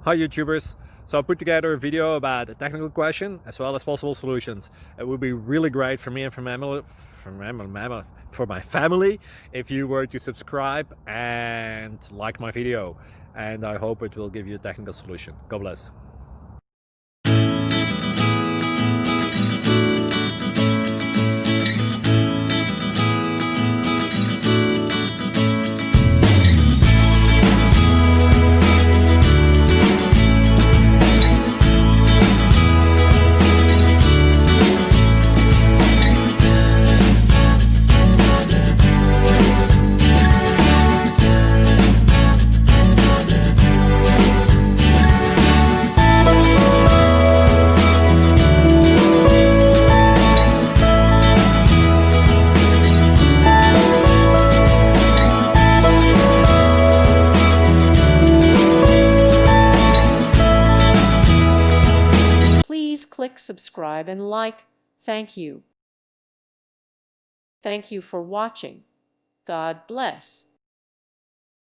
Hi YouTubers! So I put together a video about a technical question as well as possible solutions. It would be really great for me and for my family if you were to subscribe and like my video, and I hope it will give you a technical solution. God bless. Please click subscribe and like. Thank you. Thank you for watching. God bless.